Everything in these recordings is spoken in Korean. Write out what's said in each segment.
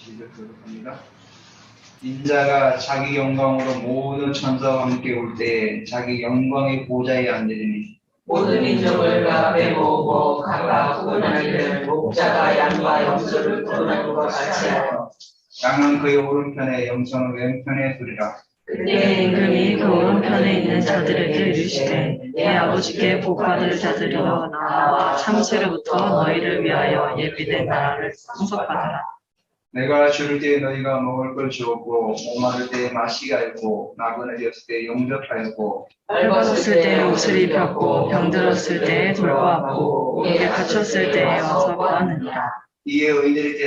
기도합니다. 인자가 자기 영광으로 모든 천사와 함께 올 때에 자기 영광의 보좌에 앉으리니 모든 민족을 그 앞에 모으고 각각 구분하기를 목자가 양과 염소를 구분하는 것 같이 하여 양은 그의 오른편에 염소는 왼편에 두리라. 그때 임금이 그 오른편에 있는 자들에게 이르시되 내 아버지께 복받을 자들이여 나와 참새로부터 너희를 위하여 예비된 나라를 상속받으라. 내가 줄을 때에 너희가 먹을 걸 주었고 목마를 때에 마시게 하였고 나그네되었을 때에 용접하였고 헐벗었을 때 옷을 입혔고 병들었을 때 돌보았고 옥에 갇혔을 때에 와서 보았느니라. 이에 의인들이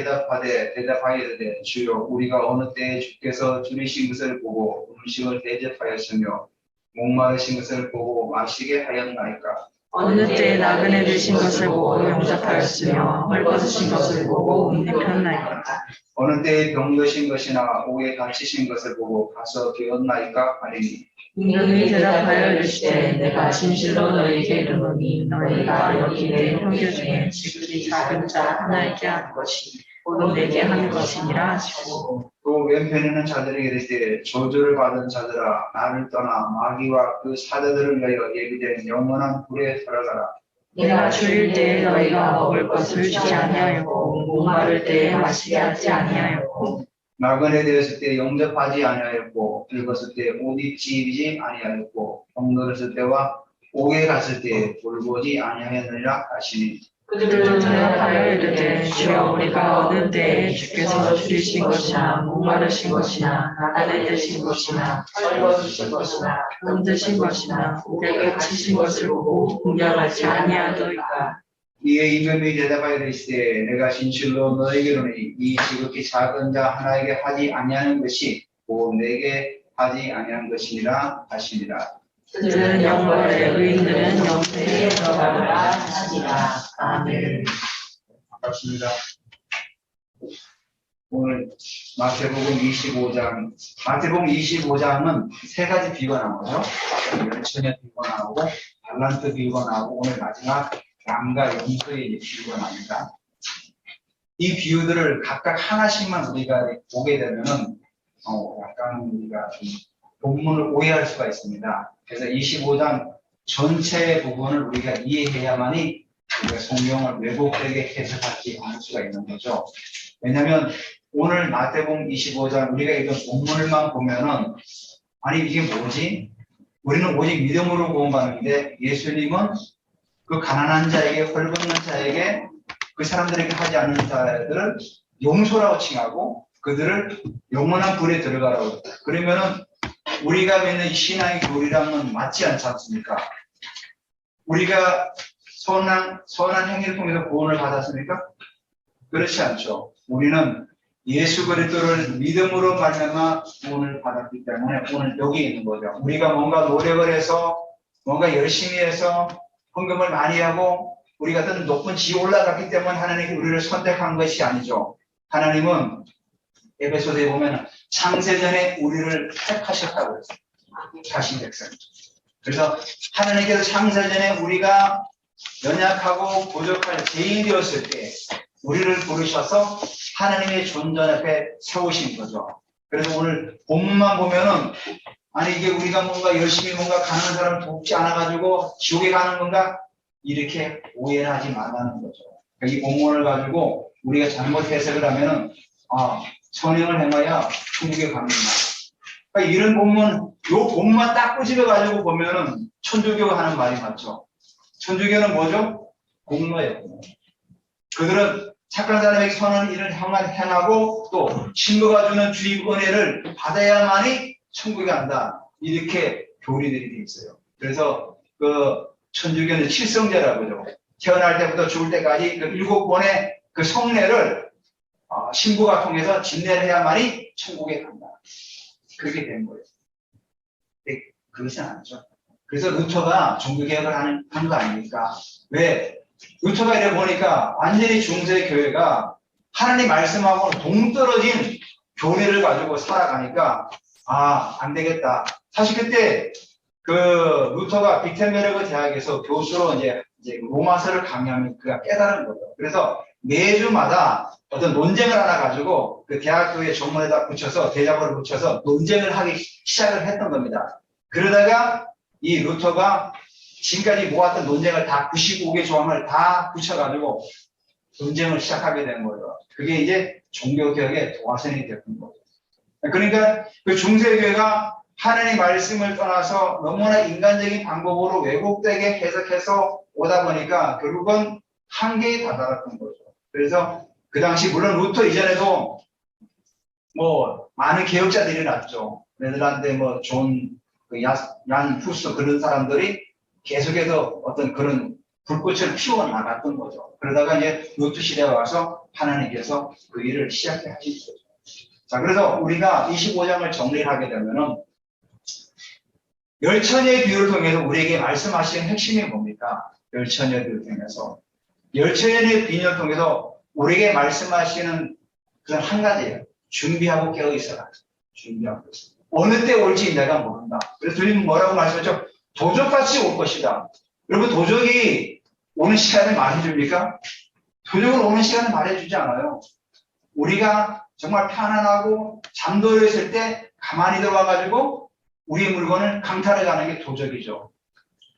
대답하이르되 주여 우리가 어느 때에 주께서 줄이신 것을 보고 음식을 대접하였으며 목마르신 것을 보고 마시게 하였나이까. 어느 때에 나그네 되신 것을 보고 용접하였으며 헐벗으신 것을 보고 옷 입혔나이까. 어느 때에 병드신 것이나 옥에 갇히신 것을 보고 가서 배웠나이까 하리니 임금이 대답하여 이르시되 내가 진실로 너희에게 이르노니 너희가 여기 내 형제 중에 지극히 작은 자 하나에게 하는 것이 곧 내게 하는 것이니라 하시고 또 왼편에는 자들에게 이르시되 저주를 받은 자들아 나를 떠나 마귀와 그 사자들을 위하여 예비된 영원한 불에 들어가라. 내가 줄일 때에 너희가 먹을 것을 주지 아니하였고 목마를 때에 마시게 하지 아니하였고 나그네 되었을 때 영접하지 아니하였고 늙었을 때 옷 입지 아니하였고 병들었을 때와 옥에 갔을 때 돌보지 아니하였느니라 하시니 그들도 대답하여 이르되 주여 우리가 어느 때에 주께서 줄이신 것이나 목마르신 것이나 나그네 되신 것이나 헐벗으신 것이나 병드신 것이나 옥에 갇히신 것을 보고 공경하지 아니하더이까. 이에 임금이 대답하여 이르시되 내가 진실로 너에게 이르노니 이 지극히 작은 자 하나에게 하지 아니하는 것이 곧 내게 하지 아니하는 것이니라 하시니라. 그들은 영벌에 의인들은 영생에 들어가리라 하시니라. 아멘. 반갑습니다. 오늘 마태복음 25장은 세 가지 비유가 나오죠. 열처녀 비유가 나오고 달란트 비유가 나오고 오늘 마지막 양과 염소의 비유가 나옵니다. 이 비유들을 각각 하나씩만 우리가 보게 되면은 약간 우리가 좀 본문을 오해할 수가 있습니다. 그래서 25장 전체 부분을 우리가 이해해야만이 우리가 성경을 왜곡되게 해석하지 않을 수가 있는 거죠. 왜냐하면 오늘 마태복음 25장 우리가 이건 본문을만 보면은 아니 이게 뭐지? 우리는 오직 믿음으로 구원받는데 예수님은 그 가난한 자에게 헐벗는 자에게 그 사람들에게 하지 않는 자들을 용소라고 칭하고 그들을 영원한 불에 들어가라고. 그러면은 우리가 믿는 신앙의 교리랑은 맞지 않지 않습니까? 우리가 선한 행위를 통해서 구원을 받았습니까? 그렇지 않죠. 우리는 예수 그리스도를 믿음으로 말미암아 구원을 받았기 때문에 오늘 여기 있는 거죠. 우리가 뭔가 노력을 해서 뭔가 열심히 해서 헌금을 많이 하고 우리 같은 높은 지에 올라갔기 때문에 하나님이 우리를 선택한 것이 아니죠. 하나님은 에베소서에 보면 창세전에 우리를 택하셨다고 했어요. 자신 백성. 그래서 하나님께서 창세전에 우리가 연약하고 부족한 죄인이 되었을 때 우리를 부르셔서 하나님의 존전 앞에 세우신 거죠. 그래서 오늘 본문만 보면은 아니 이게 우리가 뭔가 열심히 뭔가 가난한 사람을 돕지 않아가지고 지옥에 가는 건가? 이렇게 오해를 하지 말라는 거죠. 이 본문을 가지고 우리가 잘못 해석을 하면은 선행을 행하여 천국에 갑니다. 그러니까 이런 본문, 요 본문만 딱 꼬집어가지고 보면은 천주교가 하는 말이 맞죠. 천주교는 뭐죠? 공로예요. 그들은 착한 사람에게 선한 일을 행하고 또 친구가 주는 주입 은혜를 받아야만이 천국에 간다. 이렇게 교리들이 돼 있어요. 그래서 그 천주교는 칠성제라고 하죠. 태어날 때부터 죽을 때까지 그 7번의 그 성례를 신부가 통해서 진례를 해야만이 천국에 간다. 그렇게 된 거예요. 근데 그것은 아니죠. 그래서 루터가 종교개혁을 한 거 아닙니까? 왜? 루터가 이래 보니까 완전히 중세 교회가 하나님 말씀하고 동떨어진 교리를 가지고 살아가니까 안 되겠다. 사실 그때 그 루터가 비텐베르그 대학에서 교수로 이제 로마서를 강의하면 그가 깨달은 거죠. 그래서 매주마다 어떤 논쟁을 하나 가지고 그 대학교의 정문에다 붙여서 대자보를 붙여서 논쟁을 하기 시작을 했던 겁니다. 그러다가 이 루터가 지금까지 모았던 논쟁을 다 95개 조항을 다 붙여가지고 논쟁을 시작하게 된 거죠. 그게 이제 종교개혁의 도화선이 됐던 거죠. 그러니까 그 중세교회가 하나님의 말씀을 떠나서 너무나 인간적인 방법으로 왜곡되게 해석해서 오다 보니까 결국은 한계에 다다랐던 거죠. 그래서 그 당시 물론 루터 이전에도 뭐 많은 개혁자들이 일어났죠. 네덜란드에 뭐 얀 후스 그런 사람들이 계속해서 어떤 그런 불꽃을 피워 나갔던 거죠. 그러다가 이제 루터 시대가 와서 하나님께서 그 일을 시작해 하신 거죠. 자, 그래서 우리가 25장을 정리를 하게 되면은 열처녀의 비유를 통해서 우리에게 말씀하시는 핵심이 뭡니까? 열처녀의 비유를 통해서. 열처녀의 비유를 통해서 우리에게 말씀하시는 그런 한 가지예요. 준비하고 깨어 있어라. 준비하고 있어라. 어느 때 올지 내가 모른다. 그래서 주님은 뭐라고 말씀하셨죠? 도적같이 올 것이다. 여러분, 도적이 오는 시간을 말해줍니까? 도적을 오는 시간을 말해주지 않아요. 우리가 정말 편안하고 잠들어 있을 때 가만히 들어와가지고 우리의 물건을 강탈해 가는 게 도적이죠.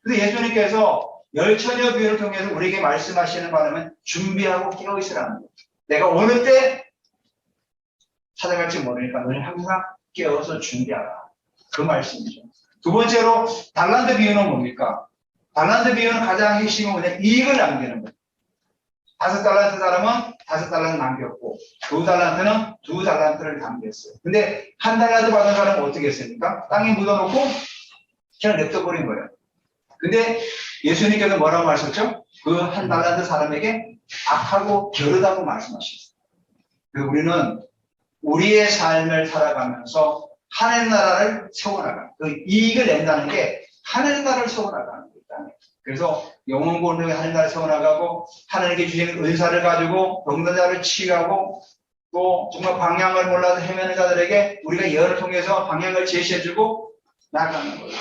근데 예수님께서 열처녀 비유를 통해서 우리에게 말씀하시는 바람은 준비하고 깨어 있으라는 거예요. 내가 어느 때 찾아갈지 모르니까 너는 항상 깨어서 준비하라. 그 말씀이죠. 두 번째로 달란트 비유는 뭡니까? 달란트 비유는 가장 핵심은 뭐냐? 이익을 남기는 거예요. 5달란트 사람은 5달란트 남겼고 2달란트는 2달란트를 남겼어요. 근데 1달란트 받은 사람은 어떻게 했습니까? 땅에 묻어놓고 그냥 냅둬버린 거예요. 근데 예수님께서 뭐라고 말씀하셨죠? 그 1달란트 사람에게 악하고 게으르다고 말씀하셨어요. 우리는 우리의 삶을 살아가면서 하나님 나라를 세워나가는, 그 이익을 낸다는 게 하나님 나라를 세워나가는 거다. 그래서 영혼 공동에 하나님 나라를 세워나가고 하나님께 주신 은사를 가지고 병든 자를 치유하고 또 정말 방향을 몰라서 헤매는 자들에게 우리가 예언을 통해서 방향을 제시해주고 나가는 거예요.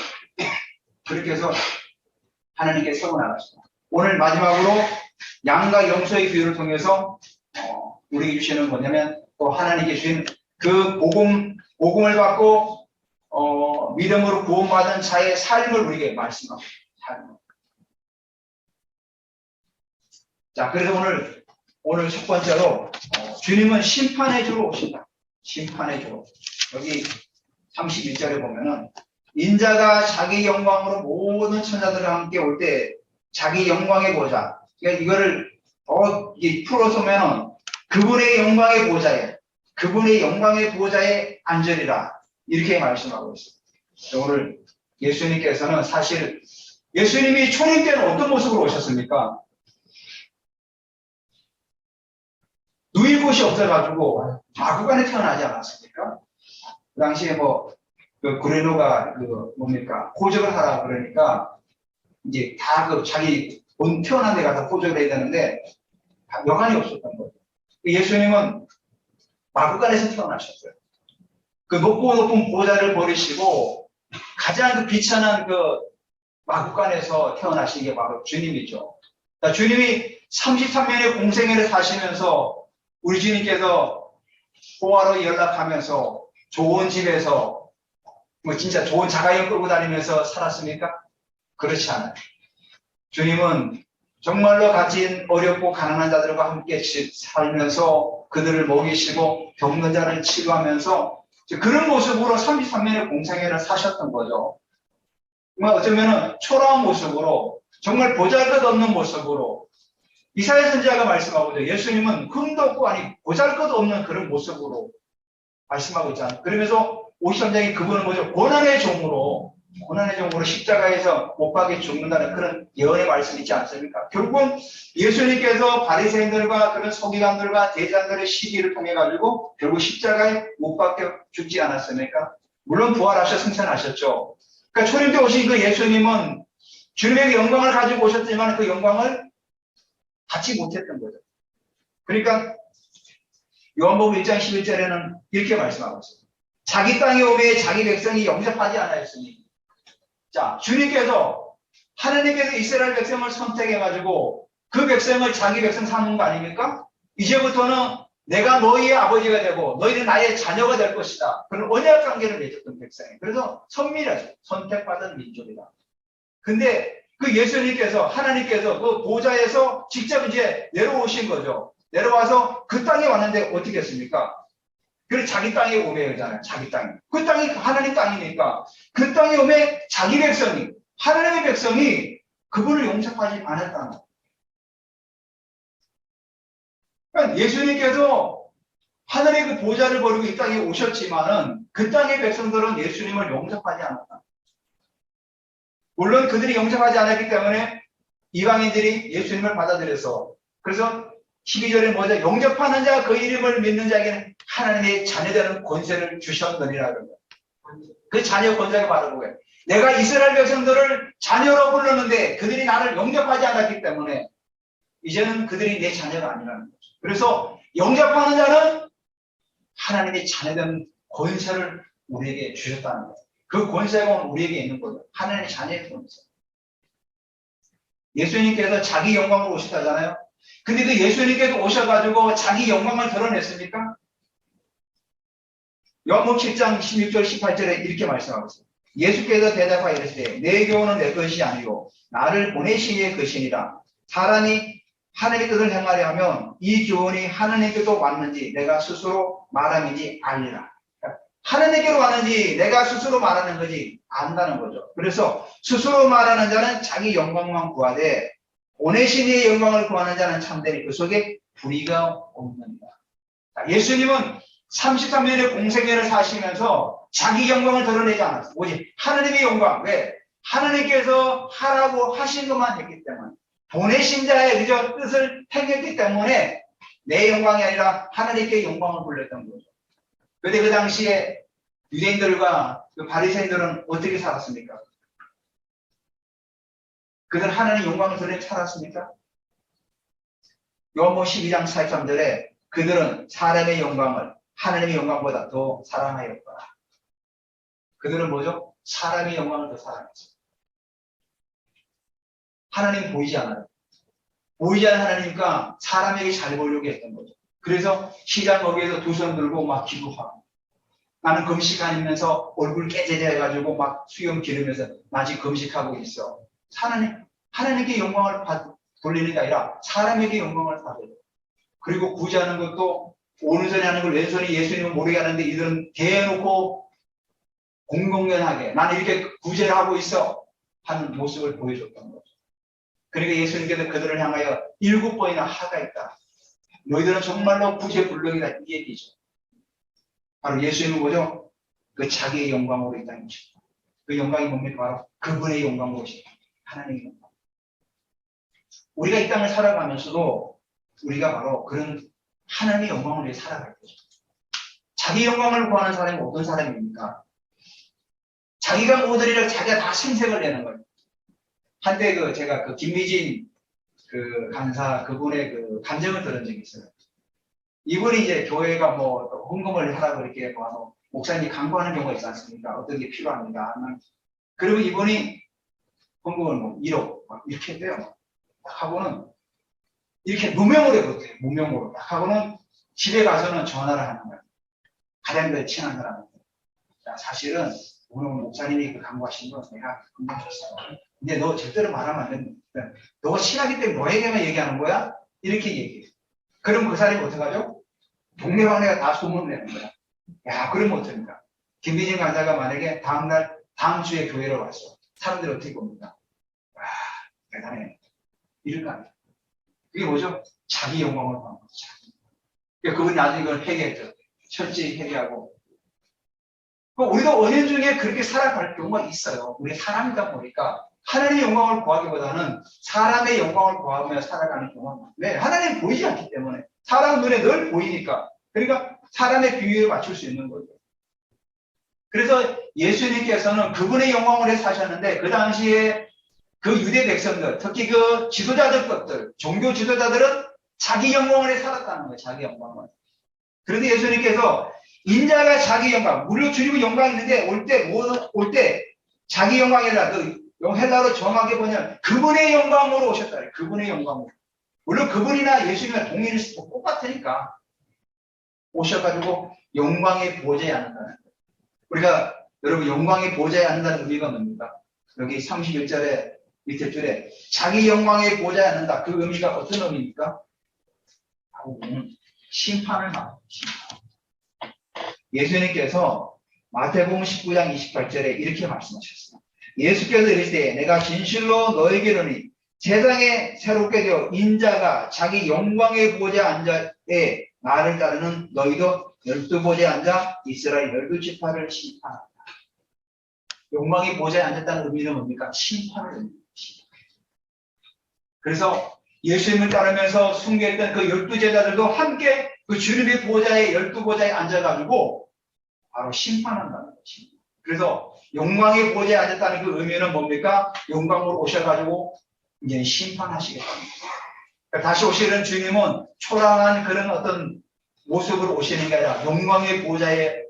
그렇게 해서 하나님께 세워나가십니다. 오늘 마지막으로 양과 염소의 비유를 통해서 우리에게 주시는 뭐냐면 또 하나님께 주신 그 복음을 받고 믿음으로 구원받은 자의 삶을 우리에게 말씀합니다. 자, 그래서 오늘 첫 번째로 주님은 심판의 주로 오신다. 심판의 주로. 여기 31절에 보면은 인자가 자기 영광으로 모든 천사들과 함께 올 때 자기 영광의 보좌. 그러니까 이거를 풀어서면은 그분의 영광의 보좌에, 그분의 영광의 보좌에 앉으리라. 이렇게 말씀하고 있습니다. 오늘 예수님께서는 사실 예수님이 초림 때는 어떤 모습으로 오셨습니까? 누일 곳이 없어가지고 마구간에 태어나지 않았습니까? 그 당시에 구레노가 호적을 하라 그러니까 이제 다 자기 본 태어난 데 가서 호적을 해야 되는데 여간이 없었던 거예요. 예수님은 마구간에서 태어나셨어요. 그 높은 보좌를 버리시고 가장 그 비천한 그 마구간에서 태어나신 게 바로 주님이죠. 주님이 33년의 공생애를 사시면서 우리 주님께서 호화로 연락하면서 좋은 집에서 진짜 좋은 자가용 끌고 다니면서 살았습니까? 그렇지 않아요. 주님은 정말로 가진 어렵고 가난한 자들과 함께 살면서 그들을 먹이시고 병든 자를 치료하면서 그런 모습으로 33년의 공생애를 사셨던 거죠. 어쩌면 초라한 모습으로 정말 보잘것없는 모습으로 이사야 선지자가 말씀하고 예수님은 흠도 없고 보잘것없는 그런 모습으로 말씀하고 있잖아요. 그러면서 53장에 그분은 뭐죠? 고난의 종으로 십자가에서 못 박혀 죽는다는 그런 예언의 말씀이 있지 않습니까? 결국은 예수님께서 바리새인들과 그런 서기관들과 대장들의 시기를 통해 가지고 결국 십자가에 못 박혀 죽지 않았습니까? 물론 부활하셔 승천하셨죠. 그러니까 초림 때 오신 그 예수님은 주님의 영광을 가지고 오셨지만 그 영광을 받지 못했던 거죠. 그러니까 요한복음 1장 11절에는 이렇게 말씀하고 있습니다. 자기 땅에 오매 자기 백성이 영접하지 않았으니. 자, 주님께서 하나님께서 이스라엘 백성을 선택해가지고 그 백성을 자기 백성 삼은 거 아닙니까? 이제부터는 내가 너희의 아버지가 되고 너희는 나의 자녀가 될 것이다. 그런 언약 관계를 맺었던 백성이에요. 그래서 선민이라죠. 선택받은 민족이다. 근데 그 예수님께서 하나님께서 그 보좌에서 직접 이제 내려오신 거죠. 내려와서 그 땅에 왔는데 어떻게 했습니까? 그래서 자기 땅에 오매 그러잖아요. 자기 땅에. 그 땅이 하나님 땅이니까 그 땅에 오매 자기 백성이 하나님의 백성이 그분을 용서하지 않았다는 거예요. 그러니까 예수님께서 하늘의 그 보좌를 버리고 이 땅에 오셨지만은 그 땅의 백성들은 예수님을 용서하지 않았다. 물론 그들이 용서하지 않았기 때문에 이방인들이 예수님을 받아들여서 그래서 12절에 뭐죠? 용접하는 자 그 이름을 믿는 자에게는 하나님의 자녀되는 권세를 주셨느니라 그런 거예요. 그 자녀 권세를 받은 거예요. 내가 이스라엘 백성들을 자녀로 불렀는데 그들이 나를 용접하지 않았기 때문에 이제는 그들이 내 자녀가 아니라는 거죠. 그래서 용접하는 자는 하나님의 자녀된 권세를 우리에게 주셨다는 거예요. 그 권세가 우리에게 있는 거죠. 하나님의 자녀의 권세. 예수님께서 자기 영광으로 오셨다잖아요. 근데 그 예수님께서 오셔가지고 자기 영광을 드러냈습니까? 요한복음 7장 16절 18절에 이렇게 말씀하고 있어요. 예수께서 대답하여 이르시되 내 교훈은 내 것이 아니요 나를 보내신 이의 것이니라. 사람이 하나님의 뜻을 행하려 하면 이 교훈이 하나님께도 왔는지 내가 스스로 말함인지 알리라. 하나님께로 왔는지 내가 스스로 말하는 거지 안다는 거죠. 그래서 스스로 말하는 자는 자기 영광만 구하되 보내신 이의 영광을 구하는 자는 참되니 그 속에 불의가 없느니라. 예수님은 33년의 공생애를 사시면서 자기 영광을 드러내지 않았어요. 오직 하나님의 영광. 왜? 하나님께서 하라고 하신 것만 했기 때문에 보내신 자의 그저 뜻을 행했기 때문에 내 영광이 아니라 하나님께 영광을 불렸던 거죠. 그런데 그 당시에 유대인들과 그 바리새인들은 어떻게 살았습니까? 그들은 하나님의 영광을 드러내 살았습니까? 요한복음 12장 43절에 그들은 사람의 영광을 하나님의 영광보다 더 사랑하였더라. 그들은 뭐죠? 사람의 영광을 더 사랑했어요. 하나님 보이지 않아요. 보이지 않는 하나님과 사람에게 잘 보이려고 했던 거죠. 그래서 시장 거기에서 두 손 들고 막 기도하고 나는 금식 아니면서 얼굴 깨재재 해가지고 막 수염 기르면서 나 지금 금식하고 있어. 하나님께 영광을 돌리는 게 아니라 사람에게 영광을 받아요. 그리고 구제하는 것도 오른손이 하는 걸 왼손이 예수님은 모르게 하는데 이들은 대놓고 공공연하게 나는 이렇게 구제를 하고 있어 하는 모습을 보여줬던 거죠. 그러니까 예수님께서 그들을 향하여 7번이나 하가했다. 너희들은 정말로 구제불능이다 이 얘기죠. 바로 예수님은 뭐죠? 그 자기의 영광으로 이 땅에 오셨다. 그 영광이 뭡니까? 바로 그분의 영광으로 오셨다. 하나님의 영광. 우리가 이 땅을 살아가면서도 우리가 바로 그런 하나님의 영광을 위해 살아갈 거죠. 자기 영광을 구하는 사람이 어떤 사람입니까? 자기가 모델이라 자기가 다 생색을 내는 거예요. 한때 제가 김미진 간사 그분의 간증을 들은 적이 있어요. 이분이 이제 교회가 헌금을 하라고 이렇게 와서 목사님이 강구하는 경우가 있지 않습니까? 어떤 게 필요합니다. 그리고 이분이 헌금을 1억 이렇게 했대요. 하고는 이렇게 누명으로 해버렸대요. 무명으로. 하고는 집에 가서는 전화를 하는 거예요. 가장 친한 사람한테. 자, 사실은 오늘 목사님이 강구하신 거 내가 금방 줬어. 근데 너 절대로 말하면 안 된다. 너가 친하기 때문에 너에게만 얘기하는 거야? 이렇게 얘기해요. 그럼 그 사람이 어떡하죠? 동네방네가 다 소문을 내는 거야. 야, 그러면 어떡합니까? 김민진 강사가 만약에 다음 주에 교회로 왔어. 사람들이 어떻게 봅니까? 와, 대단해. 이럴 거 아니야. 그게 뭐죠? 자기 영광을 받는 거죠. 그러니까 그분이 나중에 그걸 회개했죠. 철저히 회개하고. 우리도 은연 중에 그렇게 살아갈 경우가 있어요. 우리 사람이다 보니까 하나님의 영광을 구하기보다는 사람의 영광을 구하며 살아가는 경우가 많아요. 왜? 하나님 보이지 않기 때문에. 사람 눈에 늘 보이니까. 그러니까 사람의 비유에 맞출 수 있는 거죠. 그래서 예수님께서는 그분의 영광을 해 사셨는데 그 당시에 그 유대 백성들, 특히 그 지도자들 것들, 종교 지도자들은 자기 영광을 해 살았다는 거예요. 자기 영광을. 그런데 예수님께서 인자가 자기 영광, 물론 주님은 영광이 있는데 올 때 자기 영광이 아니라 헬라로 정확하게 보면 그분의 영광으로 오셨다. 그분의 영광으로. 물론 그분이나 예수님이나 동일히 똑같으니까 오셔가지고 영광의 보좌에 앉는다는 거예요. 우리가 여러분 영광의 보좌에 앉는다는 의미가 뭡니까? 여기 31절에 밑에 줄에 자기 영광의 보좌에 앉는다. 그 의미가 어떤 의미입니까? 바로 심판을 말합니다. 심판. 예수님께서 마태복음 19장 28절에 이렇게 말씀하셨어요. 예수께서 이르시되 내가 진실로 너에게 이르노니 세상에 새롭게 되어 인자가 자기 영광의 보좌에 앉아에 나를 따르는 너희도 12보좌에 앉아 이스라엘 12지파를 심판한다. 영광의 보좌에 앉았다는 의미는 뭡니까? 심판을 의미합니다. 그래서 예수님을 따르면서 숭배했던 그 12제자들도 함께 그 주님의 보좌에 12보좌에 앉아가지고 바로 심판한다는 것입니다. 그래서 영광의 보좌에 앉았다는 그 의미는 뭡니까? 영광으로 오셔가지고 이제 심판하시겠다는 거예요. 그러니까 다시 오시는 주님은 초라한 그런 어떤 모습으로 오시는 게 아니라 영광의 보좌에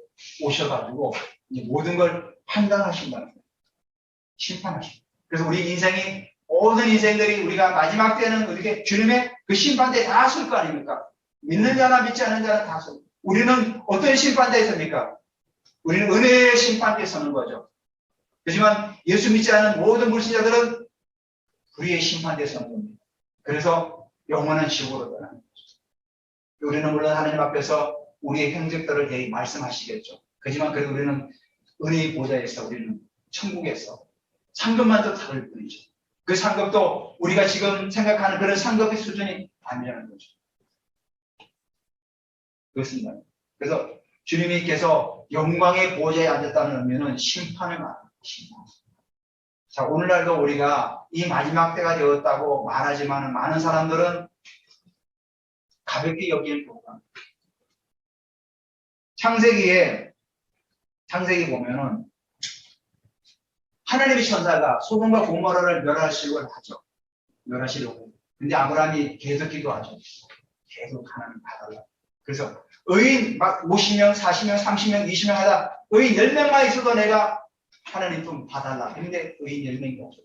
오셔가지고 이제 모든 걸 판단하신다는 거예요. 심판하십니다. 그래서 우리 인생이 모든 인생들이 우리가 마지막 때는 어떻게 주님의 그 심판대에 다 설 거 아닙니까? 믿는 자나 믿지 않는 자는 다 설. 우리는 어떤 심판대에 섭니까? 우리는 은혜의 심판대에 서는 거죠. 하지만 예수 믿지 않는 모든 불신자들은 불의의 심판대에 서는 겁니다. 그래서 영원한 지옥으로 떠나는 거죠. 우리는 물론 하나님 앞에서 우리의 행적들을 대히 말씀하시겠죠. 하지만 그래도 우리는 은혜의 보좌에서 우리는 천국에서 상급만 더 다를 뿐이죠. 그 상급도 우리가 지금 생각하는 그런 상급의 수준이 아니라는 거죠. 그렇습니다. 그래서 주님께서 영광의 보좌에 앉았다는 의미는 심판을 말합니다. 심판. 자, 오늘날도 우리가 이 마지막 때가 되었다고 말하지만 많은 사람들은 가볍게 여기는 경우가 있습니다. 창세기 보면은 하나님의 천사가 소돔과 고모라를 멸하시려고 하죠. 멸하시려고. 근데 아브라함이 계속 기도하죠. 계속 하나님 봐달라. 그래서 의인 막 50명, 40명, 30명, 20명 하다 의인 10명만 있어도 내가 하나님 좀 봐달라. 근데 의인 10명이 없죠.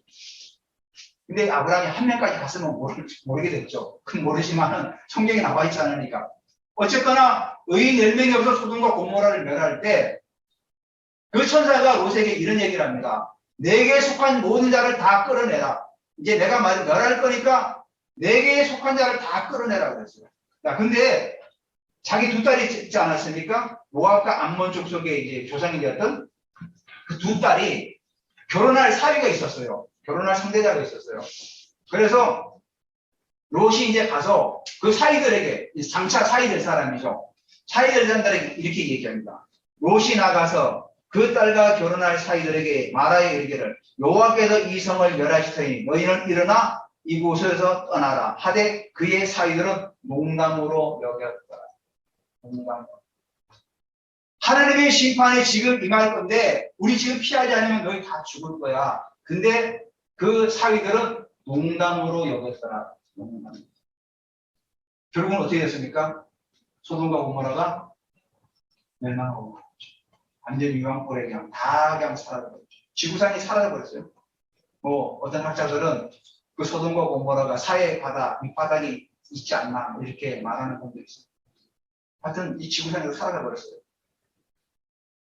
근데 아브라함이 한 명까지 갔으면 모르게 됐죠. 그건 모르지만은 성경에 나와 있지 않으니까. 어쨌거나 의인 10명이 없어 소돔과 고모라를 멸할 때 그 천사가 롯에게 이런 얘기를 합니다. 내게 속한 모든 자를 다 끌어내라. 이제 내가 멸할 거니까 내게 속한 자를 다 끌어내라 그랬어요. 자, 근데 자기 두 딸이 있지 않았습니까? 모압과 암몬 족속의 이제 조상이 되었던 그 두 딸이 결혼할 사위가 있었어요. 결혼할 상대자가 있었어요. 그래서 롯이 이제 가서 그 사위들에게, 장차 사위 될 사람이죠. 사위 될 사람들에게 이렇게 얘기합니다. 롯이 나가서 그 딸과 결혼할 사위들에게 말하여 이르기를 여호와께서 이 성을 멸하시더니 너희는 일어나 이곳에서 떠나라 하되 그의 사위들은 농담으로 여겼더라. 농담으로. 하나님의 심판이 지금 임할 건데 우리 지금 피하지 않으면 너희 다 죽을 거야. 근데 그 사위들은 농담으로 여겼더라. 농담. 결국은 어떻게 됐습니까? 소돔과 고모라가 멸망하고 완전히 유황불에 그냥 다 그냥 사라져버렸죠. 지구상이 사라져버렸어요. 뭐 어떤 학자들은 그 소돔과 고모라가 사해 바다 밑바닥이 있지 않나 이렇게 말하는 분도 있어요. 하여튼 이 지구상에서 사라져버렸어요.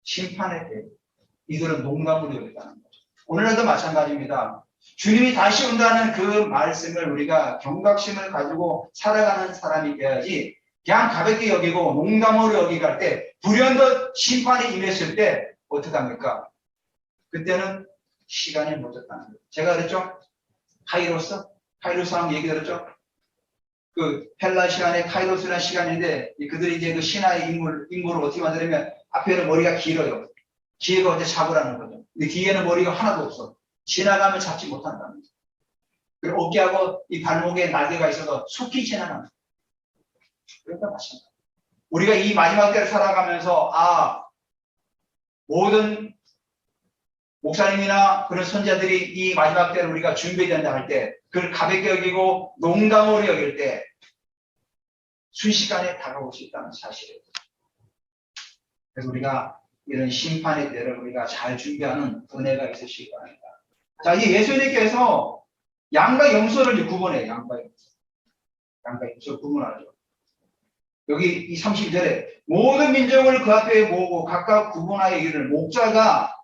심판의 때 이들은 농담으로 여겼다는 거죠. 오늘날도 마찬가지입니다. 주님이 다시 온다는 그 말씀을 우리가 경각심을 가지고 살아가는 사람이 돼야지 그냥 가볍게 여기고 농담으로 여기고 할 때 불현듯 심판이 임했을 때 어떻게 합니까? 그때는 시간이 늦었다는 거예요. 제가 그랬죠? 카이로스 한번 얘기 들었죠? 그 헬라 시간에 카이로스라는 시간인데 그들이 이제 그 신화의 인물을 어떻게 만드냐면 앞에는 머리가 길어요. 뒤에가 어째 잡으라는 거죠. 근데 뒤에는 머리가 하나도 없어. 지나가면 잡지 못한다는 거죠. 그리고 어깨하고 이 발목에 날개가 있어서 속히 지나가는 거죠. 그러니까 마찬가지입니다. 우리가 이 마지막 때를 살아가면서 모든 목사님이나 그런 선자들이 이 마지막 때를 우리가 준비된다 할 때 그걸 가볍게 여기고 농담으로 여길 때 순식간에 다가올 수 있다는 사실이에요. 그래서 우리가 이런 심판의 때를 우리가 잘 준비하는 은혜가 있으시기 바랍니다. 자, 이 예수님께서 양과 염소를 구분해요. 양과 염소. 양과 염소를 구분하죠. 여기 이 32절에 모든 민족을 그 앞에 모으고 각각 구분하여 이르는 목자가,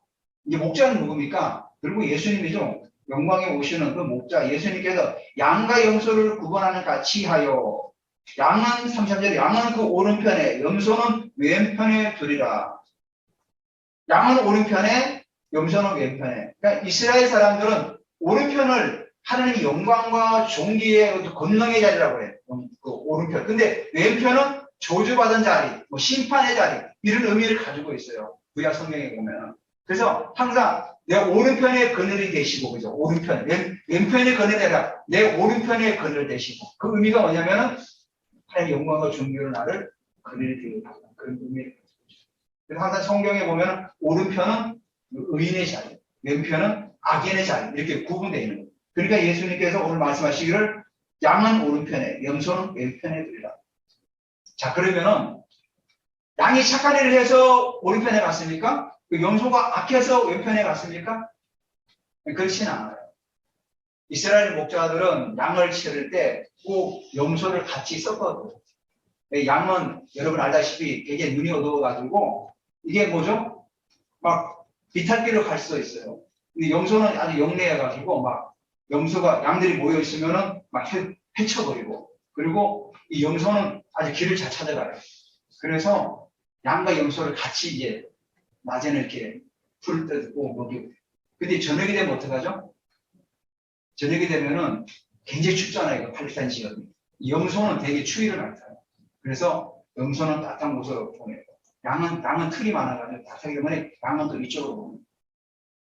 이제 목자는 누굽니까? 결국 예수님이죠. 영광에 오시는 그 목자 예수님께서 양과 염소를 구분하는 같이 하여 양은 33절에 양은 그 오른편에 염소는 왼편에 두리라. 양은 오른편에 염소는 왼편에. 그러니까 이스라엘 사람들은 오른편을 하나님의 영광과 존귀의 권능의 자리라고 해요. 그 오른편. 근데 왼편은 저주받은 자리, 뭐 심판의 자리, 이런 의미를 가지고 있어요. 구약 성경에 보면. 그래서 항상 내 오른편에 그늘이 되시고, 그죠? 오른편. 왼편에 그늘이 아니라 내 오른편에 그늘 되시고. 그 의미가 뭐냐면은 하나님의 영광과 존귀로 나를 그늘이 되게 달라. 그런 의미를 가지고 있어요. 그래서 항상 성경에 보면 오른편은 의인의 자리, 왼편은 악인의 자리, 이렇게 구분되어 있는 거예요. 그러니까 예수님께서 오늘 말씀하시기를 양은 오른편에, 염소는 왼편에 두리라. 자, 그러면은 양이 착한 일을 해서 오른편에 갔습니까? 그 염소가 악해서 왼편에 갔습니까? 그렇지는 않아요. 이스라엘 목자들은 양을 치를 때 꼭 염소를 같이 썼거든요. 양은 여러분 알다시피 되게 눈이 어두워가지고 이게 뭐죠? 막 비탈길로 갈 수도 있어요. 근데 염소는 아주 영리해가지고 막 염소가 양들이 모여 있으면은 막 헤쳐버리고, 그리고 이 염소는 아주 길을 잘 찾아가요. 그래서 양과 염소를 같이 이제 낮에는 이렇게 풀을 뜯고 먹이고. 근데 저녁이 되면 어떡하죠? 저녁이 되면은 굉장히 춥잖아요. 그 팔레스타인 지역이. 이 염소는 되게 추위를 많이 타요. 그래서 염소는 따뜻한 곳으로 보내고, 양은 털이 많아가지고 따뜻하기 때문에 양은 또 이쪽으로 보내고.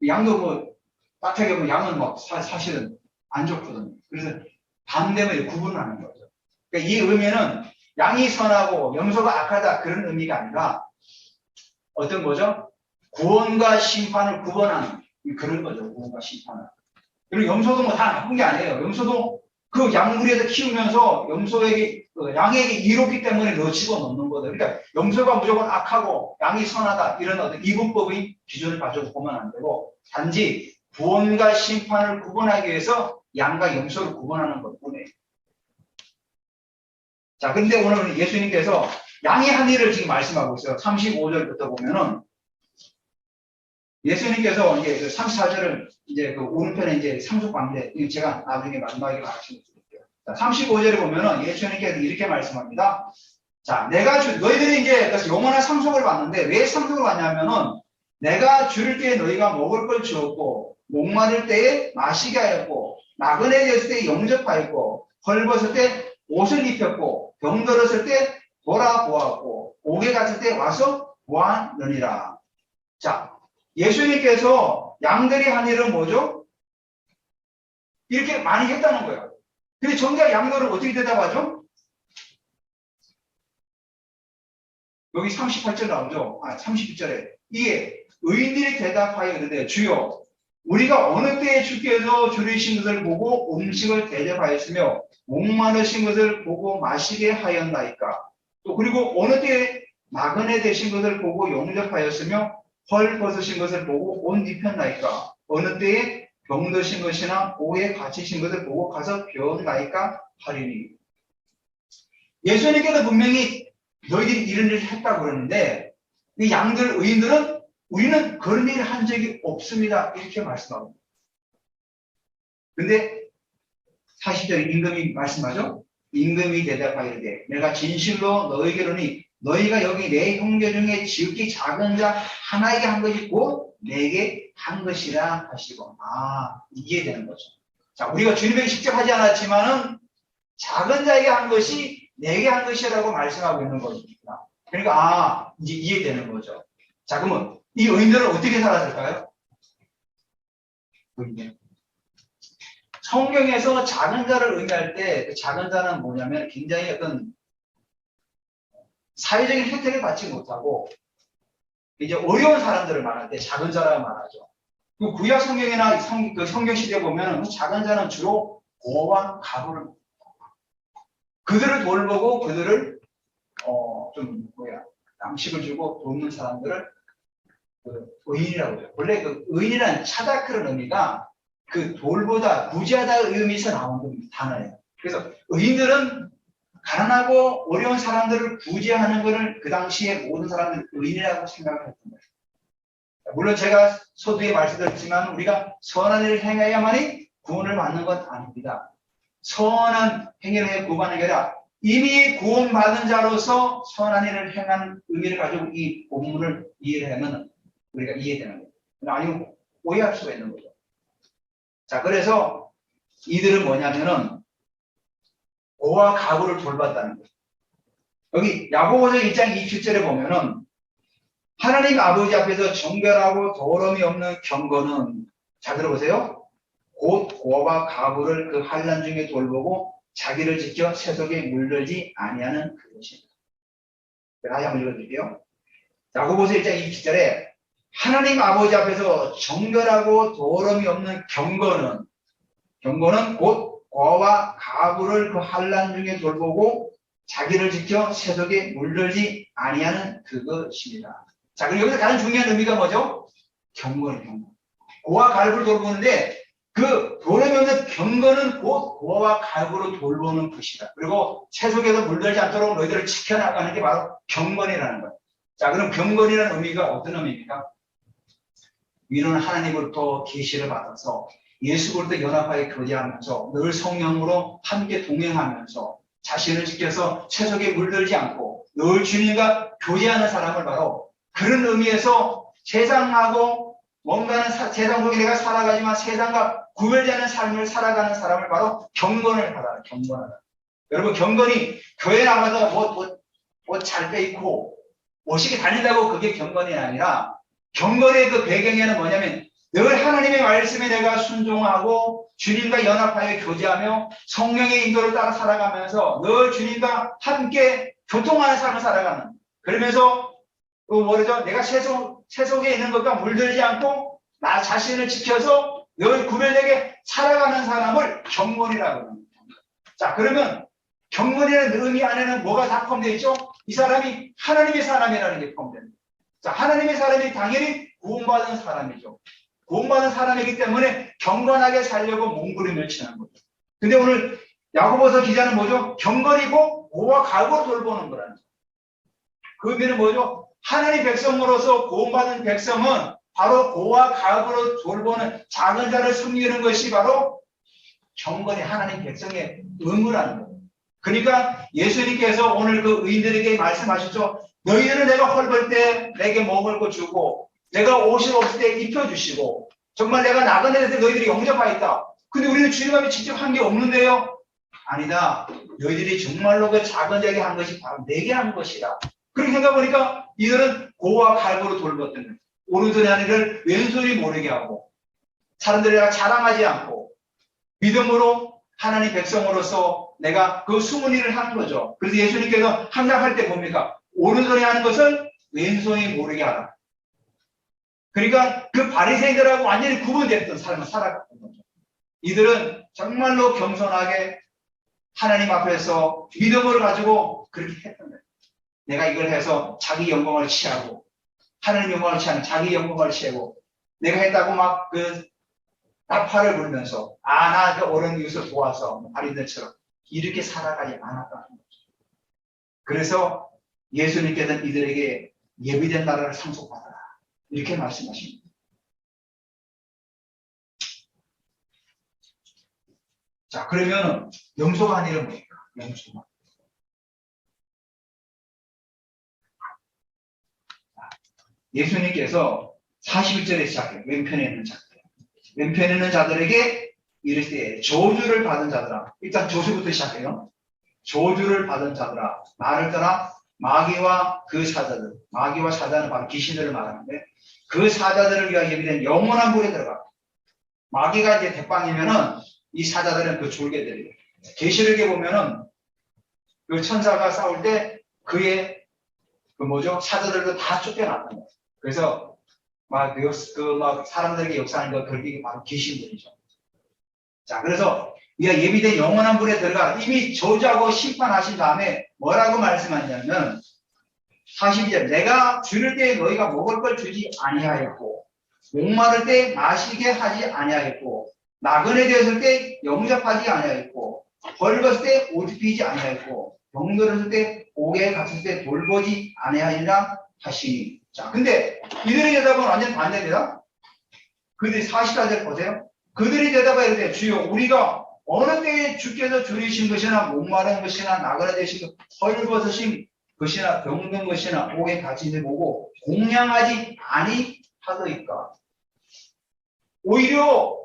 양도 뭐 따뜻하게 보면 양은 뭐 사실은 안 좋거든요. 그래서 밤 되면 구분을 하는 거죠. 그러니까 이 의미는 양이 선하고 염소가 악하다 그런 의미가 아니라 어떤 거죠? 구원과 심판을 구분하는 그런 거죠. 구원과 심판을. 그리고 염소도 뭐 다 나쁜 게 아니에요. 염소도 그 양무리에서 키우면서 양에게 이롭기 때문에 넣어 집어넣는 거죠. 그러니까 염소가 무조건 악하고 양이 선하다 이런 어떤 이분법의 기준을 가지고 보면 안 되고, 단지 구원과 심판을 구분하기 위해서 양과 염소를 구분하는 것뿐이에요. 자, 근데 오늘 예수님께서 양이 한 일을 지금 말씀하고 있어요. 35절부터 보면은 예수님께서 이제 그 34절은 이제 그 오른편에 이제 상속관계, 제가 나중에 마지막에 말씀을 드릴게요. 자, 35절에 보면은 예수님께서 이렇게 말씀합니다. 자, 너희들이 이제 그래서 영원한 상속을 받는데 왜 상속을 받냐면은 내가 줄일 때에 너희가 먹을 걸 주었고, 목마를 때에 마시게 하였고, 나그네 됐을 때 영접하였고, 헐벗을 때 옷을 입혔고, 병들었을 때 돌아보았고, 옥에 갔을 때 와서 보았느니라. 자, 예수님께서 양들이 한 일은 뭐죠? 이렇게 많이 했다는 거예요. 근데 정작 양들은 어떻게 대답하죠? 여기 38절 나오죠? 32절에. 이에 의인들이 대답하여 이르되 주여 우리가 어느 때에 주께서 줄이신 것을 보고 음식을 대접하였으며 목마르신 것을 보고 마시게 하였나이까? 또 그리고 어느 때에 나그네 되신 것을 보고 영접하였으며 헐 벗으신 것을 보고 옷 입혔나이까? 어느 때에 병드신 것이나 오에 갇히신 것을 보고 가서 배웠나이까? 하리니. 예수님께서 분명히 너희들이 이런 일을 했다고 그러는데 이 양들, 의인들은 우리는 그런 일을 한 적이 없습니다. 이렇게 말씀합니다. 근데 40절 임금이 말씀하죠? 임금이 대답하이르되 내가 진실로 너희에게로니 너희가 여기 내 형제 중에 지극히 작은 자 하나에게 한 것이 곧 내게 한 것이라 하시고. 이해되는 거죠. 자, 우리가 주님에게 직접 하지 않았지만은 작은 자에게 한 것이 내게 한 것이라고 말씀하고 있는 겁니다. 그러니까 이제 이해되는 거죠. 자, 그러면 이 의인들은 어떻게 살았을까요? 성경에서 작은 자를 의미할 때 그 작은 자는 뭐냐면 굉장히 어떤 사회적인 혜택을 받지 못하고 이제 어려운 사람들을 말할 때 작은 자라고 말하죠. 그 구약 성경이나 성경 시대에 보면 그 작은 자는 주로 고와 가부를 그들을 돌보고 그들을 양식을 주고 돕는 사람들을 그 의인이라고 해요. 원래 그 의인이라는 차다크는 의미가 그 돌보다 구제하다의 의미에서 나온 단어예요. 그래서 의인들은 가난하고 어려운 사람들을 구제하는 것을 그 당시에 모든 사람들이 의인이라고 생각을 했던 거예요. 물론 제가 서두에 말씀드렸지만 우리가 선한 일을 행해야만이 구원을 받는 것 아닙니다. 선한 행위를 해 구원하는 게 아니라 이미 구원받은 자로서 선한 일을 행하는 의미를 가지고 이 본문을 이해하면 우리가 이해되는 거예요. 아니면 오해할 수가 있는 거죠. 자, 그래서 이들은 뭐냐면은 고와 가구를 돌봤다는 거예요. 여기 야고보서 1장 27절에 보면은 하나님 아버지 앞에서 정결하고 더러움이 없는 경건은, 자 들어보세요. 곧 고와 가구를 그 환난 중에 돌보고 자기를 지켜 세속에 물들지 아니하는 그것입니다. 다시 한번 읽어드릴게요. 야고보서 1장 27절에 하나님 아버지 앞에서 정결하고 더러움이 없는 경건은 곧 고와 가구를 그 환난 중에 돌보고 자기를 지켜 세속에 물들지 아니하는 그것입니다. 자, 그럼 여기서 가장 중요한 의미가 뭐죠? 경건이에요. 고와 가구를 돌보는데 그 도움이 없는 경건은 곧 고와 가구를 돌보는 것이다. 그리고 세속에서 물들지 않도록 너희들을 지켜나가는 게 바로 경건이라는 거예요. 자, 그럼 경건이라는 의미가 어떤 의미입니까? 위로는 하나님으로부터 계시를 받아서 예수로부터 연합하여 교제하면서 늘 성령으로 함께 동행하면서 자신을 지켜서 세속에 물들지 않고 늘 주님과 교제하는 사람을 바로 그런 의미에서 세상하고 뭔가는 세상 속에 내가 살아가지만 세상과 구별되는 삶을 살아가는 사람을 바로 경건을 받아요. 경건하다. 여러분 경건이 교회 나가서 옷 잘 빼입고 멋있게 다닌다고 그게 경건이 아니라 경건의 그 배경에는 뭐냐면 늘 하나님의 말씀에 내가 순종하고 주님과 연합하여 교제하며 성령의 인도를 따라 살아가면서 늘 주님과 함께 교통하는 삶을 살아가는, 그러면서 내가 세속에 있는 것과 물들지 않고 나 자신을 지켜서 늘 구별되게 살아가는 사람을 경건이라고 합니다. 자, 그러면 경건이라는 의미 안에는 뭐가 다 포함되어 있죠? 이 사람이 하나님의 사람이라는 게 포함됩니다. 자, 하나님의 사람이 당연히 구원받은 사람이죠. 구원받은 사람이기 때문에 경건하게 살려고 몸부림을 치는 거죠. 근데 오늘 야고보서 기자는 뭐죠? 경건이고 고와 가구를 돌보는 거라는 거죠. 그 의미는 뭐죠? 하나님 백성으로서 구원받은 백성은 바로 고와 가구를 돌보는 작은 자를 섬기는 것이 바로 경건이 하나님 백성의 의무라는 거예요. 그러니까 예수님께서 오늘 그 의인들에게 말씀하셨죠. 너희들은 내가 헐벗을 때 내게 먹을 거 주고 내가 옷이 없을 때 입혀주시고 정말 내가 나그네 때 너희들이 영접하였다. 근데 우리는 주님 앞에 직접 한 게 없는데요. 아니다. 너희들이 정말로 그 작은 자에게 한 것이 바로 내게 한 것이다. 그렇게 생각해보니까 이들은 고와 갈고로 돌봤던 거예요. 오른손에 하는 일을 왼손이 모르게 하고 사람들이 자랑하지 않고 믿음으로 하나님 백성으로서 내가 그 숨은 일을 하는 거죠. 그래서 예수님께서 항상 할 때 뭡니까? 오른손에 하는 것을 왼손이 모르게 하라. 그러니까 그 바리새인들하고 완전히 구분됐던 삶을 살아갔던 거죠. 이들은 정말로 겸손하게 하나님 앞에서 믿음을 가지고 그렇게 했던 거예요. 내가 이걸 해서 자기 영광을 취하고 하나님 영광을 취하는 자기 영광을 취하고 내가 했다고 막 나팔을 불면서 나 그 어려운 이웃을 도와서 바리새인들처럼 이렇게 살아가지 않았다는 거죠. 그래서 예수님께서는 이들에게 예비된 나라를 상속받아라 이렇게 말씀하십니다. 자, 그러면 영소가 아니라 뭡니까? 영소가. 예수님께서 41절에 시작해요. 왼편에 있는 자들. 왼편에 있는 자들에게 이르시되 저주를 받은 자들아. 일단 저주부터 시작해요. 저주를 받은 자들아. 나를 떠나 마귀와 그 사자들. 마귀와 사자는 바로 귀신들을 말하는데 그 사자들을 위하여 예비된 영원한 불에 들어가. 마귀가 이제 대빵이면은 이 사자들은 그 졸개들이에요. 계시록에 보면은 그 천사가 싸울 때 그의 사자들도 다 쫓겨났던 거예요. 그래서 막 사람들에게 역사하는 거 그게 바로 귀신들이죠. 자, 그래서 우리가 예비된 영원한 불에 들어가 이미 저주하고 심판하신 다음에 뭐라고 말씀하냐면 42절 내가 줄일 때 너희가 먹을 걸 주지 아니하였고 목마를 때 마시게 하지 아니하였고 나그네 되었을 때 영접하지 아니하였고 벌거을 때 옷 입히지 아니하였고 병들었을 때 옥에 갇혔을 때 돌보지 아니하리라 하시니. 자, 근데 이들의 대답은 완전 반대입니다. 그들이 44절 보세요. 그들이 대답하여 이르되 주여 우리가 어느 때에 주께서 줄이신 것이나 목마른 것이나 나그네 되신 것 헐벗으신 것이나 병든 것이나 옥에 갇힌 데 보고 공양하지 아니하더이까. 오히려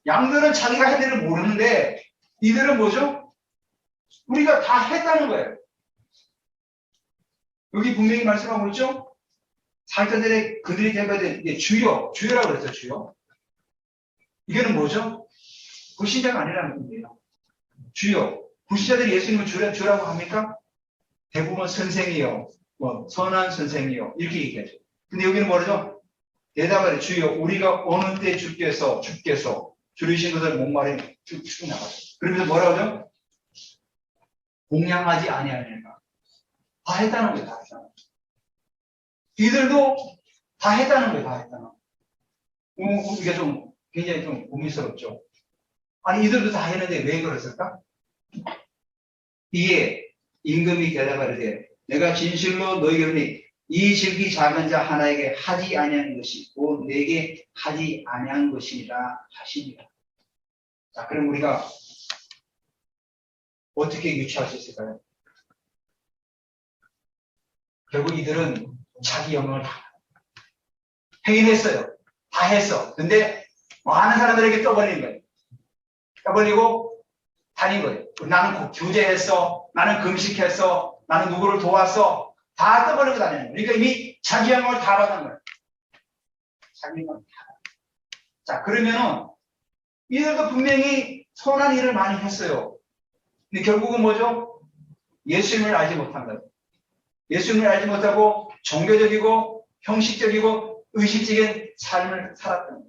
양들은 자기가 할 일을 모르는데 이들은 뭐죠? 우리가 다 했다는 거예요. 여기 분명히 말씀하고 있죠? 4절에 그들이 대답하되 주여, 주여라고 그랬죠, 주여. 이게는 뭐죠? 불신자가 아니라는 건데요. 주여, 불신자들이 예수님을 주라고 합니까? 대부분 선생이요, 선한 선생이요, 이렇게 얘기하죠. 근데 여기는 뭐죠? 대답하래 주여, 우리가 어느 때 주께서 줄이신 것을 목마르니 쭉 나가죠. 그러면서 뭐라고 하죠? 공양하지 아니하니까. 다 했다는 거예요, 다 했다는 거예요. 이들도 다 했다는 거예요, 다 했다는 거예요. 이게 좀 굉장히 좀 고민스럽죠. 아니, 이들도 다 했는데 왜 그랬을까? 이에 임금이 대답하되 내가 진실로 너희에게 이르니 이 질기 작은 자 하나에게 하지 아니한 것이 곧 내게 하지 아니한 것이라 하십니다. 자, 그럼 우리가 어떻게 유추할 수 있을까요? 결국 이들은 자기 영역을 다 행위했어요. 다 했어. 근데 많은 사람들에게 떠벌린 거예요. 떠벌리고 다닌 거예요. 나는 교제했어. 나는 금식했어. 나는 누구를 도왔어. 다 떠벌리고 다니는 거예요. 그러니까 이미 자기 영역을 다 받은 거예요. 자기 영역을 다. 자, 그러면은 이들도 분명히 선한 일을 많이 했어요. 근데 결국은 뭐죠? 예수님을 알지 못한 거예요. 예수님을 알지 못하고 종교적이고 형식적이고 의식적인 삶을 살았던 거예요.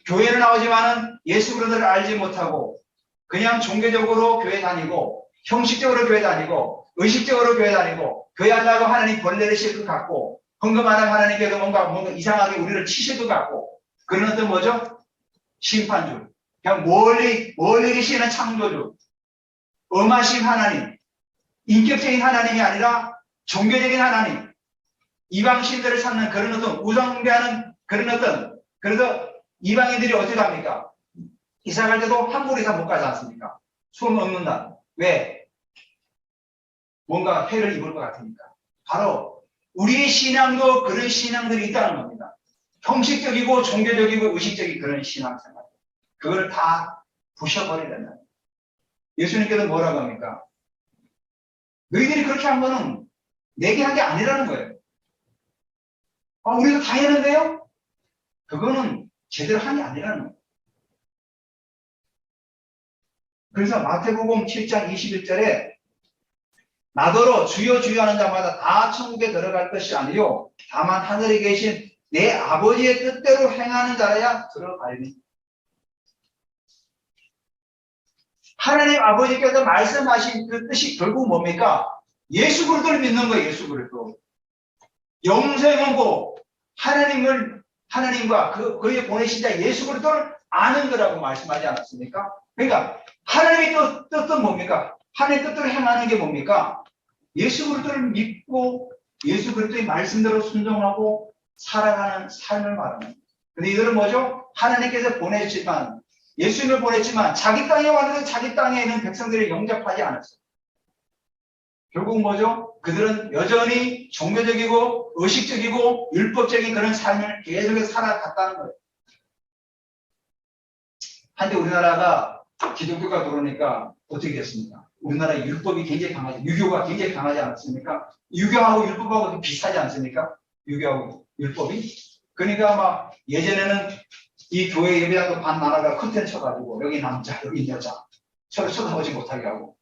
교회는 나오지만은 예수 그리스도를 알지 못하고 그냥 종교적으로 교회 다니고 형식적으로 교회 다니고 의식적으로 교회 다니고 교회 한다고 하나님 벌레를 씌울 것 같고 헌금하는 하나님께도 뭔가 이상하게 우리를 치실 것 같고 그런 어떤 뭐죠? 심판주. 그냥 멀리 계시는 창조주. 엄하신 하나님. 인격적인 하나님이 아니라 종교적인 하나님. 이방신들을 찾는 그런 어떤 우상배하는 그런 어떤 그래서 이방인들이 어떻게 합니까? 이사 갈 때도 함부로 이사 못 가지 않습니까? 소문 없는다. 왜? 뭔가 해를 입을 것 같으니까. 바로 우리의 신앙도 그런 신앙들이 있다는 겁니다. 형식적이고 종교적이고 의식적인 그런 신앙생활. 그걸 다 부셔버리려면 예수님께서 뭐라고 합니까? 너희들이 그렇게 한 거는 내게 한 게 아니라는 거예요. 아, 우리도 다 했는데요? 그거는 제대로 한 게 아니라는 거예요. 그래서 마태복음 7장 21절에 나더러 주여 주여 하는 자마다 다 천국에 들어갈 것이 아니요 다만 하늘에 계신 내 아버지의 뜻대로 행하는 자라야 들어가리니. 하나님 아버지께서 말씀하신 그 뜻이 결국 뭡니까? 예수 그리스도를 믿는 거예요. 예수 그리스도. 영생하고 하나님과 그의 보내신 자 예수 그리스도를 아는 거라고 말씀하지 않았습니까? 그러니까 하나님의 뜻은 뭡니까? 하나님의 뜻대로 행하는 게 뭡니까? 예수 그리스도를 믿고 예수 그리스도의 말씀대로 순종하고 살아가는 삶을 말하는 거예요. 근데 이들은 뭐죠? 하나님께서 보내시지만 예수님을 보냈지만 자기 땅에 왔는데 자기 땅에 있는 백성들을 영접하지 않았어요. 결국 뭐죠? 그들은 여전히 종교적이고 의식적이고 율법적인 그런 삶을 계속해서 살아갔다는 거예요. 한때 우리나라가 기독교가 들어오니까 어떻게 됐습니까? 우리나라 율법이 굉장히 강하죠. 유교가 굉장히 강하지 않습니까? 유교하고 율법하고 비슷하지 않습니까? 유교하고 율법이. 그러니까 막 예전에는 이 교회 예배당도 반 나라가 커튼 쳐가지고 여기 남자 여기 여자 서로 쳐다보지 못하게 하고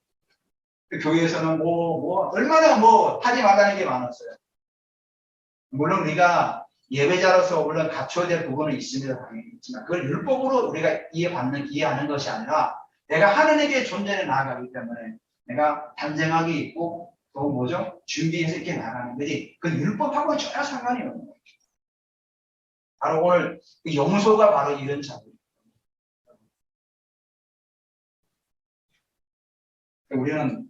그 교회에서는 얼마나 하지 말라는 게 많았어요. 물론 우리가 예배자로서 물론 갖춰야 될 부분은 있습니다. 당연히 있지만 그걸 율법으로 우리가 이해하는 것이 아니라 내가 하나님의 존재에 나아가기 때문에 내가 단정하게 있고 또 뭐죠? 준비해서 이렇게 나가는 거지 그 율법하고는 전혀 상관이 없는 거예요. 바로 오늘 그 영소가 바로 이런 자들이에요. 우리는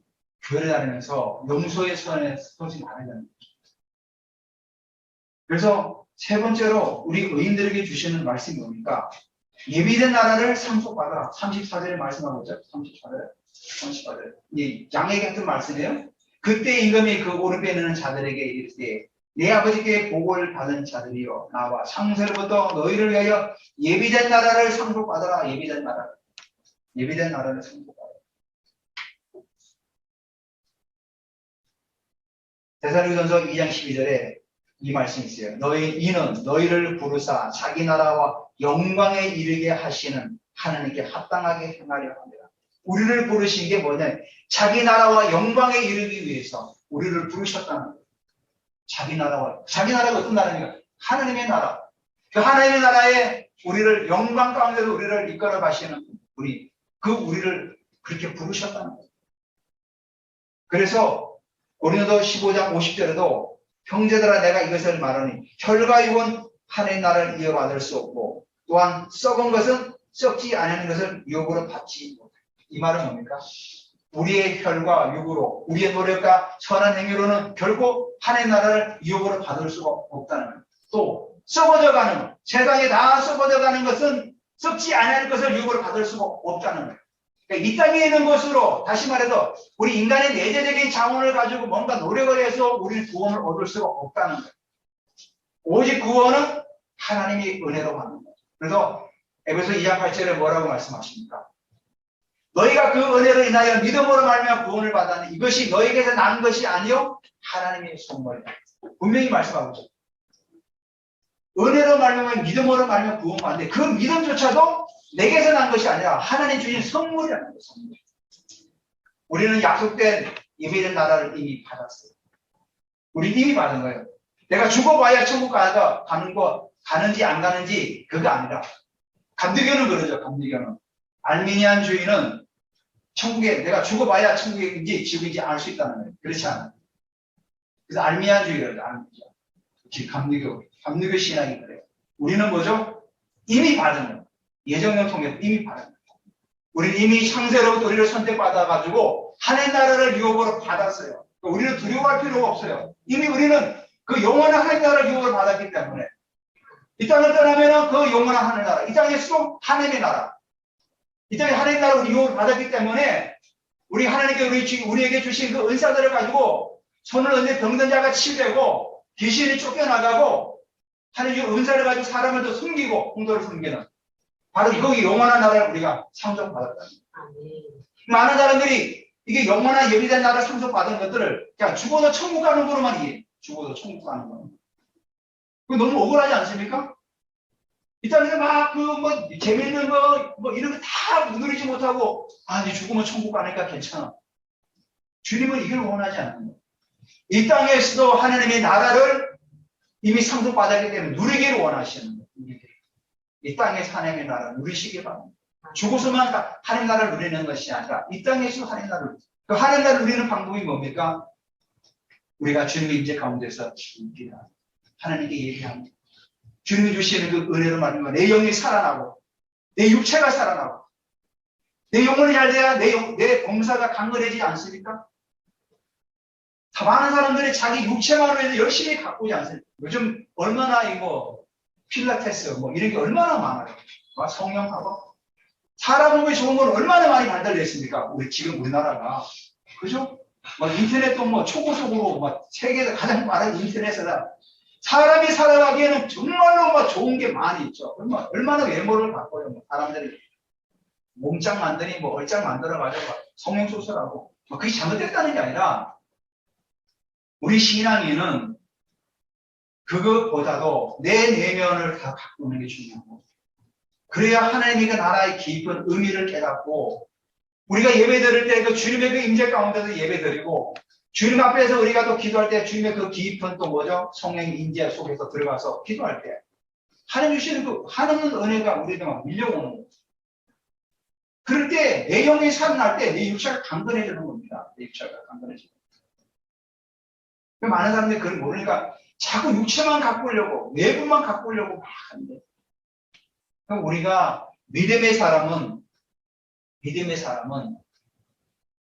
교회를 다니면서 용서의 손에 손이 많이 되는 거죠. 그래서 세 번째로 우리 의인들에게 주시는 말씀이 뭡니까? 예비된 나라를 상속받아라. 34절에 말씀하고 있죠. 34절. 이 양에게 같은 말씀이에요. 그때 임금이 그 오른편에 있는 자들에게 이르되 내 아버지께 복을 받은 자들이여 나와 창세로부터 너희를 위하여 예비된 나라를 상속받아라. 예비된 나라를 상속받아라. 데살로니가전서 2장 12절에 이 말씀이 있어요. 이는 너희를 부르사 자기 나라와 영광에 이르게 하시는 하나님께 합당하게 행하려 합니다. 우리를 부르신 게 뭐냐? 자기 나라와 영광에 이르기 위해서 우리를 부르셨다는 거예요. 자기 나라가 어떤 나라입니까? 하나님의 나라. 그 하나님의 나라에 우리를 영광 가운데서 우리를 이끌어 가시는 우리를 그렇게 부르셨다는 거예요. 그래서 고린도 15장 50절에도 형제들아 내가 이것을 말하니 혈과 육은 하나님의 나라를 이어받을 수 없고 또한 썩은 것은 썩지 않은 것을 유혹으로 받지 못해. 이 말은 뭡니까? 우리의 혈과 육으로 우리의 노력과 선한 행위로는 결국 하나님의 나라를 유혹으로 받을 수가 없다는 거예요. 또 썩어져가는 세상에 다 썩어져가는 것은 썩지 않은 것을 유혹으로 받을 수가 없다는 거예요. 그러니까 이 땅에 있는 것으로 다시 말해서 우리 인간의 내재적인 자원을 가지고 뭔가 노력을 해서 우리는 구원을 얻을 수가 없다는 거예요. 오직 구원은 하나님이 은혜로 받는 거예요. 그래서 에베소 2장 8절에 뭐라고 말씀하십니까? 너희가 그 은혜로 인하여 믿음으로 말미암아 구원을 받았니 이것이 너희에게서 난 것이 아니요 하나님의 선물이다. 분명히 말씀하고 있죠. 은혜로 말미암아 믿음으로 말미암아 구원 받는데 그 믿음조차도 내게서 난 것이 아니라 하나님 주신 선물이라는 거예요. 선물. 우리는 약속된 예비된 나라를 이미 받았어요. 우리 이미 받은 거예요. 내가 죽어봐야 천국 가는지 안 가는지 그거 아니라 감리교는 그러죠. 감리교는 알미니안 주의는 천국에 내가 죽어봐야 천국인지 지옥인지 알 수 있다는 거예요. 그렇지 않아요. 그래서 알미니안 주의를 아는 거죠. 감리교 신앙이 그래요. 우리는 뭐죠? 이미 받은 거예요. 예정령 통해서 이미 받은 거예요. 우리는 이미 창세로부터 우리를 선택받아가지고 하나님 나라를 유업으로 받았어요. 우리는 두려워할 필요가 없어요. 이미 우리는 그 영원한 하나님 나라를 유업으로 받았기 때문에 이 땅을 떠나면 그 영원한 하나님 나라, 이 땅에서도 하나님의 나라, 이 땅에 하나님 나라를 유업을 받았기 때문에 우리 하나님께 우리에게 주신 그 은사들을 가지고 손을 얹는 병든 자가 치유되고 귀신이 쫓겨나가고 하나님의 은사를 가지고 사람을 더 숨기고 홍도를 숨기는 바로 거기 영원한 나라를 우리가 상속받았다는 거예요. 많은 사람들이 이게 영원한 예비된 나라를 상속받은 것들을 그냥 죽어도 천국 가는 거로만 이해해. 죽어도 천국 가는 거. 그거 너무 억울하지 않습니까? 이 땅에서 막 재밌는 거 이런 거 다 누리지 못하고 네 죽으면 천국 가니까 괜찮아. 주님은 이걸 원하지 않는 거예요. 이 땅에서도 하나님의 나라를 이미 상속받았기 때문에 누리기를 원하시는 거예요. 이 땅에서 하나님의 나라를 누리시기 바랍니다. 죽어서만 하나님 나라를 누리는 것이 아니라 이 땅에서 하나님 나라를 그 하나님 나라를 누리는 방법이 뭡니까? 우리가 주님의 임재 가운데서 하나님께 얘기합니다. 주님이 주시는 그 은혜로 말미암아 내 영이 살아나고 내 육체가 살아나고 내 영혼이 잘 돼야 내 봉사가 강건해지지 않습니까? 다 많은 사람들이 자기 육체만으로 해서 열심히 가꾸지 않습니까? 요즘 얼마나 필라테스 이런 게 얼마나 많아요. 성령학원 사람 몸에 좋은 건 얼마나 많이 발달됐습니까? 지금 우리나라가 그죠? 인터넷도 초고속으로 세계에서 가장 많은 인터넷에다 사람이 살아가기에는 정말로 좋은 게 많이 있죠. 얼마나 외모를 바꿔요. 사람들이 몸짱 만드니 얼짱 만들어가지고 성령 소설하고 그게 잘못됐다는 게 아니라 우리 신앙에는 그것보다도 내 내면을 다 바꾸는 게 중요하고 그래야 하나님의 그 나라의 깊은 의미를 깨닫고 우리가 예배 드릴 때 그 주님의 그 임재 가운데서 예배 드리고 주님 앞에서 우리가 또 기도할 때 주님의 그 깊은 또 뭐죠? 성령의 임재 속에서 들어가서 기도할 때 하나님 주시는 그 하나님 은혜가 우리에게 막 밀려오는 거예요. 그럴 때 내 영이 살아날 때 내 육체가 강건해지는 겁니다. 내 육체가 강건해지는 거예요. 많은 사람들이 그걸 모르니까 자꾸 육체만 가꾸려고 내부만 가꾸려고 막 하는데 그럼 우리가 믿음의 사람은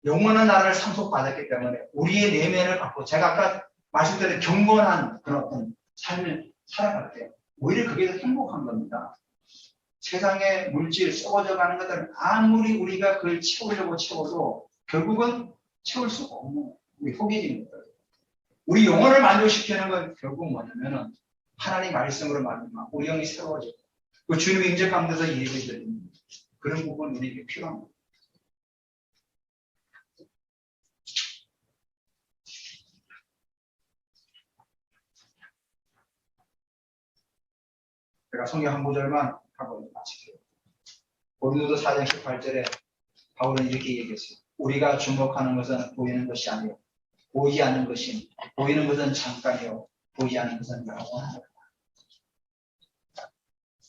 영원한 나라를 상속받았기 때문에 우리의 내면을 갖고 제가 아까 말씀드린 경건한 그런 어떤 삶을 살아갈 때 오히려 그게 더 행복한 겁니다. 세상의 물질 썩어져 가는 것들은 아무리 우리가 그걸 채우려고 채워도 결국은 채울 수 없는 우리 포기해지는 거예요. 우리 영혼을 만족시키는 건 결국 뭐냐면은 하나님 말씀으로 말미암아 우리 영이 새로워지고 그 주님의 임재 가운데서 예배를 드리는 그런 부분이 우리에게 필요합니다. 제가 성경 한 구절만 하고 마칠게요. 고린도서 4장 18절에 바울은 이렇게 얘기했어요. 우리가 주목하는 것은 보이는 것이 아니요 보이지 않는 것이 보이는 것은 잠깐이요 보이지 않는 것은 영원하다.